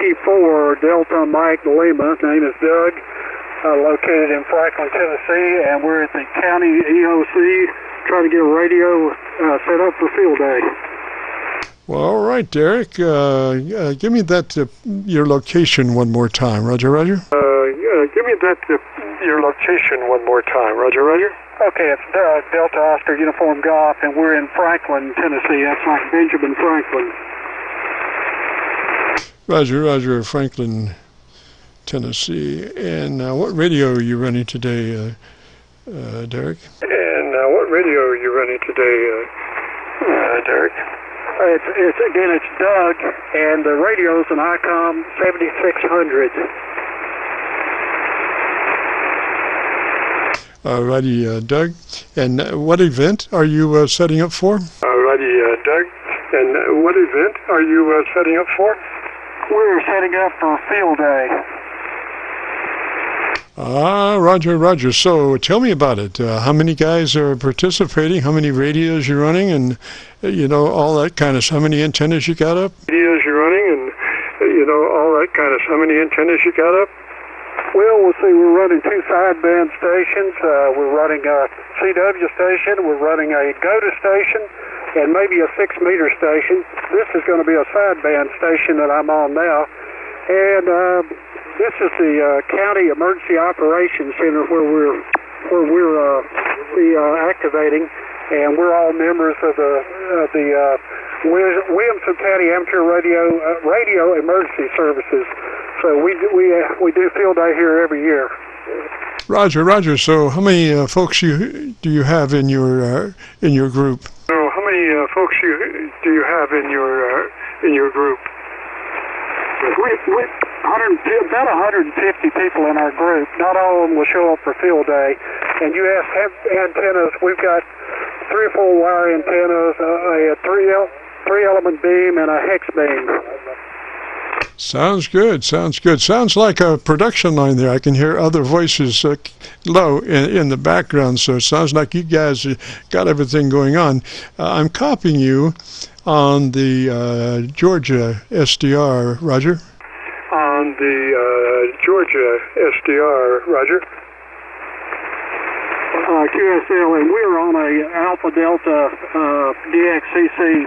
Yankee 4, Delta Mike Lima. Name is Doug, located in Franklin, Tennessee, and we're at the county EOC trying to get a radio set up for field day. Well, all right, Derek. Give me that your location one more time. Roger, Roger. Give me that your location one more time. Roger, Roger. Okay, it's Delta Oscar Uniform Golf, and we're in Franklin, Tennessee. That's like Benjamin Franklin. Roger, Roger, Franklin, Tennessee. And what radio are you running today, Derek? And what radio are you running today, Derek? It's Doug, and the radio is an ICOM 7600. Alrighty, Doug. And what event are you setting up for? Alrighty, Doug. And what event are you setting up for? We're setting up for field day. Roger, Roger. So tell me about it. How many guys are participating? How many radios you're running? And, all that kind of stuff. How many antennas you got up? Radios you're running and, all that kind of stuff. How many antennas you got up? Well, we'll see. We're running 2 sideband stations. We're running a CW station. We're running a GOTA station and maybe a 6-meter station. This is going to be a sideband station that I'm on now. And this is the County Emergency Operations Center where we're activating, and we're all members of the Williamson County Amateur Radio Emergency Services. So we do field day here every year. Roger, Roger. So how many folks do you have in your group? So how many folks do you have in your group? About 150 people in our group. Not all of them will show up for field day. And you ask antennas. We've got 3 or 4 wire antennas, a 3-element beam, and a hex beam. Sounds good. Sounds good. Sounds like a production line there. I can hear other voices low in the background. So it sounds like you guys got everything going on. I'm copying you on the Georgia SDR, Roger. On the Georgia SDR, Roger. QSL, and we're on a Alpha Delta DXCC.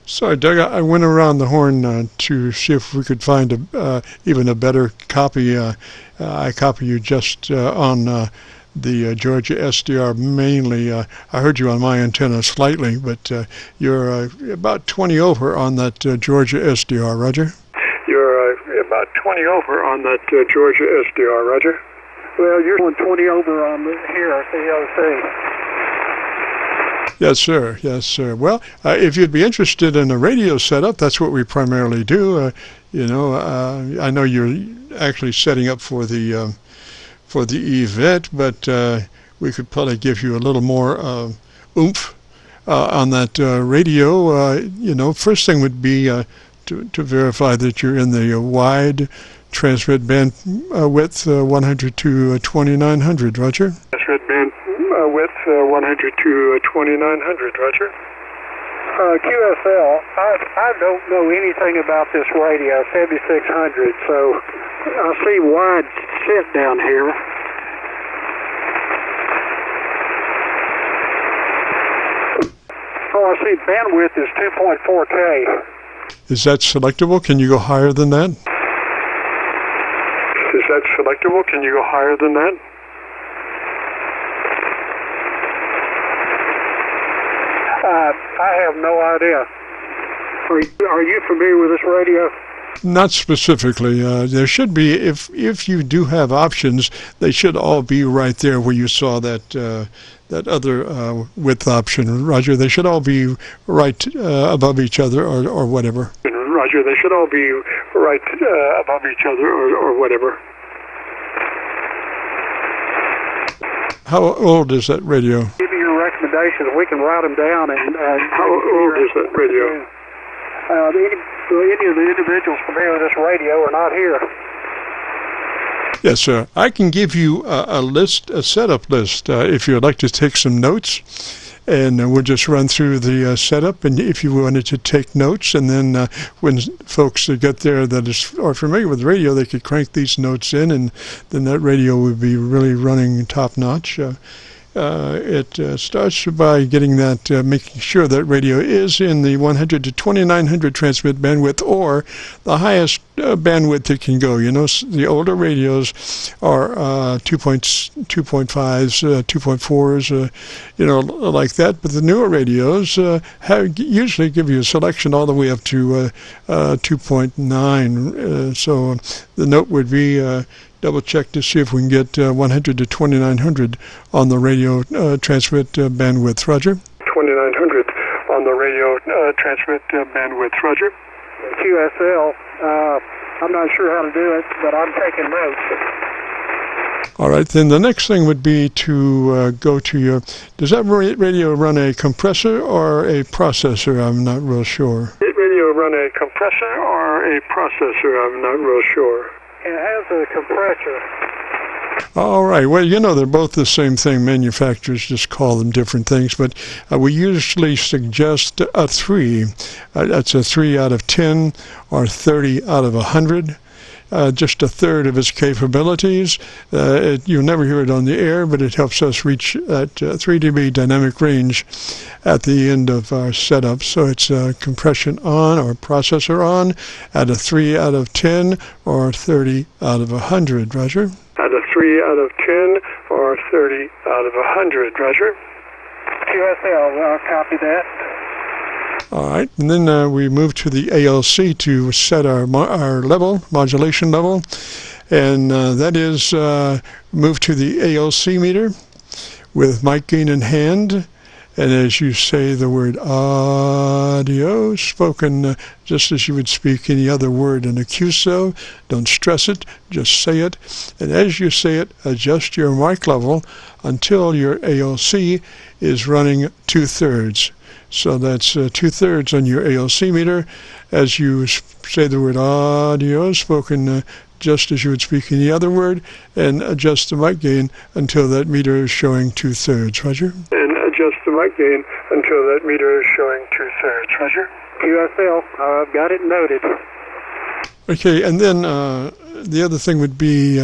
Sorry, Doug, I went around the horn to see if we could find even a better copy. I copy you just on the Georgia SDR mainly. I heard you on my antenna slightly, but you're about 20 over on that Georgia SDR, Roger? You're about 20 over on that Georgia SDR, Roger? Well, you're 20 over on here at the EOC. Yes, sir. Yes, sir. Well, if you'd be interested in a radio setup, that's what we primarily do. I know you're actually setting up for the event, but we could probably give you a little more oomph on that radio. First thing would be to verify that you're in the wide transmit band width 100 to 2900, Roger. Transmit band width 100 to 2900, Roger. QSL, I don't know anything about this radio, 7600, so I see wide sit down here. Oh, I see bandwidth is 2.4K. Is that selectable? Can you go higher than that? Is that selectable? Can you go higher than that? I have no idea. Are you familiar with this radio? Not specifically. There should be, if you do have options, they should all be right there where you saw that other width option. Roger, they should all be right above each other or whatever. Roger, they should all be right above each other or whatever. How old is that radio? Give me your recommendations. We can write them down. And how old is that radio? Any of the individuals familiar with this radio are not here. Yes, sir. I can give you a setup list, if you'd like to take some notes. And we'll just run through the setup, and if you wanted to take notes, and then when folks get there that are familiar with radio, they could crank these notes in, and then that radio would be really running top-notch. It starts by getting that, making sure that radio is in the 100 to 2900 transmit bandwidth, or the highest bandwidth it can go. You know, the older radios are 2.5s, 2.4s, you know, like that. But the newer radios usually give you a selection all the way up to 2.9. So the note would be double check to see if we can get 100 to 2900 on the radio transmit bandwidth. Roger. 2900 on the radio transmit bandwidth. Roger. QSL, I'm not sure how to do it, but I'm taking notes. All right, then the next thing would be to go to your, does that radio run a compressor or a processor? I'm not real sure. Does radio run a compressor or a processor? I'm not real sure. It has a compressor. All right. Well, you know, they're both the same thing. Manufacturers just call them different things. But we usually suggest a 3. That's a 3 out of 10 or 30 out of 100. Just a third of its capabilities. You'll never hear it on the air, but it helps us reach that 3 dB dynamic range at the end of our setup. So it's compression on or processor on at a 3 out of 10 or 30 out of 100. Roger. At a 3 out of 10 or 30 out of 100. Roger. QSL, copy that. All right, and then we move to the ALC to set our level, modulation level, and that is move to the ALC meter with mic gain in hand, and as you say the word audio, spoken just as you would speak any other word in a QSO, don't stress it, just say it, and as you say it, adjust your mic level until your ALC is running 2/3. So that's 2/3 on your ALC meter as you say the word audio, spoken just as you would speak any other word, and adjust the mic gain until that meter is showing 2/3. Roger. And adjust the mic gain until that meter is showing 2/3. Roger. QSL, I've got it noted. Okay, and then the other thing would be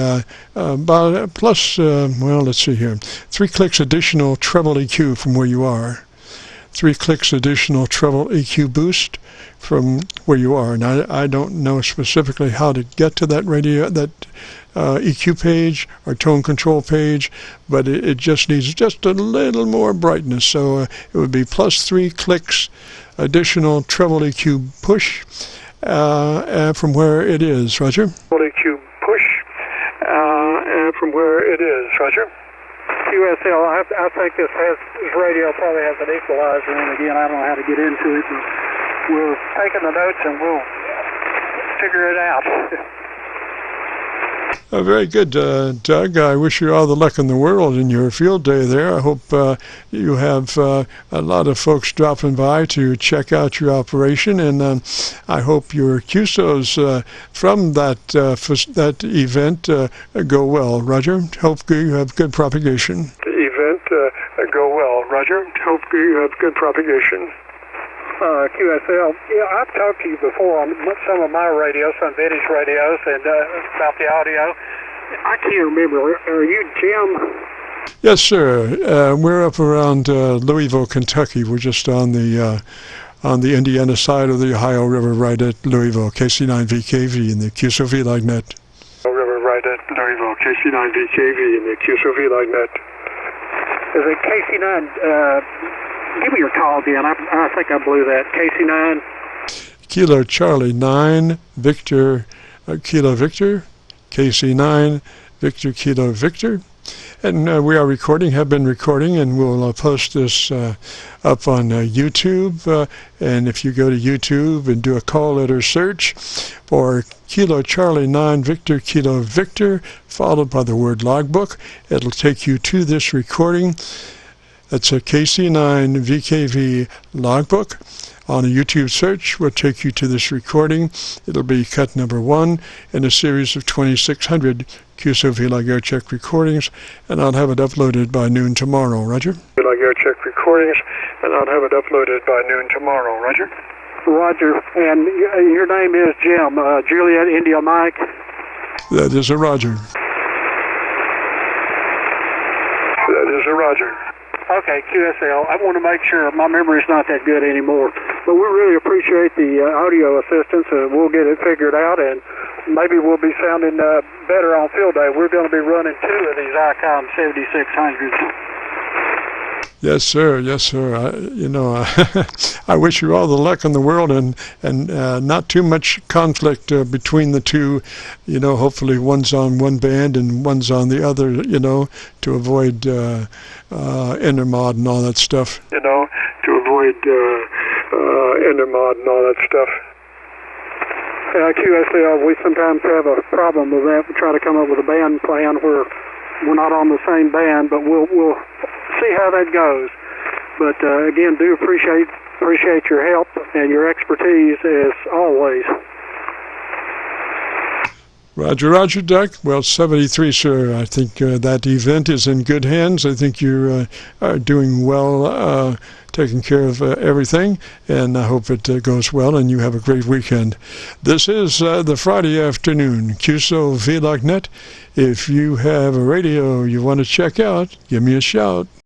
plus, well, let's see here, 3 clicks additional treble EQ from where you are. 3 clicks additional treble EQ boost from where you are. And I don't know specifically how to get to that radio, that EQ page or tone control page, but it just needs just a little more brightness. So it would be plus 3 clicks additional treble EQ push from where it is. Roger. Treble EQ push from where it is. Roger. QSL, I think this radio probably has an equalizer in. Again, I don't know how to get into it, but we're taking the notes and we'll figure it out. Very good, Doug. I wish you all the luck in the world in your field day there. I hope you have a lot of folks dropping by to check out your operation, and I hope your QSOs from that event go well. Roger. Hope you have good propagation. The event go well. Roger. Hope you have good propagation. QSL, yeah, I've talked to you before on some of my radios, some vintage radios, and about the audio. I can't remember. Are you Jim? Yes, sir. We're up around Louisville, Kentucky. We're just on the Indiana side of the Ohio River, right at Louisville, KC9VKV in the Qso-Vlog net. River, right at Louisville, KC9VKV in the Qso-Vlog net. Is it KC9? Give me your call again. I think I blew that. KC9. Kilo Charlie 9 Victor Kilo Victor. KC9 Victor Kilo Victor. And we are recording, have been recording, and we'll post this up on YouTube. And if you go to YouTube and do a call letter search for Kilo Charlie 9 Victor Kilo Victor, followed by the word logbook, it'll take you to this recording. That's a KC9VKV logbook. On a YouTube search will take you to this recording. It'll be cut number 1 in a series of 2600 Qso-Vlog air check recordings, and I'll have it uploaded by noon tomorrow. Roger? Vlog air check recordings, and I'll have it uploaded by noon tomorrow. Roger? Roger. And your name is Jim, Juliet India Mike? That is a Roger. That is a Roger. Okay, QSL. I want to make sure my memory's not that good anymore. But we really appreciate the audio assistance, and we'll get it figured out, and maybe we'll be sounding better on field day. We're going to be running 2 of these ICOM 7600s. Yes, sir. Yes, sir. I wish you all the luck in the world, and not too much conflict between the two. Hopefully one's on one band and one's on the other. To avoid intermod and all that stuff. To avoid intermod and all that stuff. QSL, we sometimes have a problem with that. We try to come up with a band plan where we're not on the same band, but we'll see how that goes. But again, do appreciate your help and your expertise as always. Roger, Roger, Doug. Well, 73, sir. I think that event is in good hands. I think you are doing well, taking care of everything, and I hope it goes well and you have a great weekend. This is the Friday afternoon, Qso-Vlog.net. If you have a radio you want to check out, give me a shout.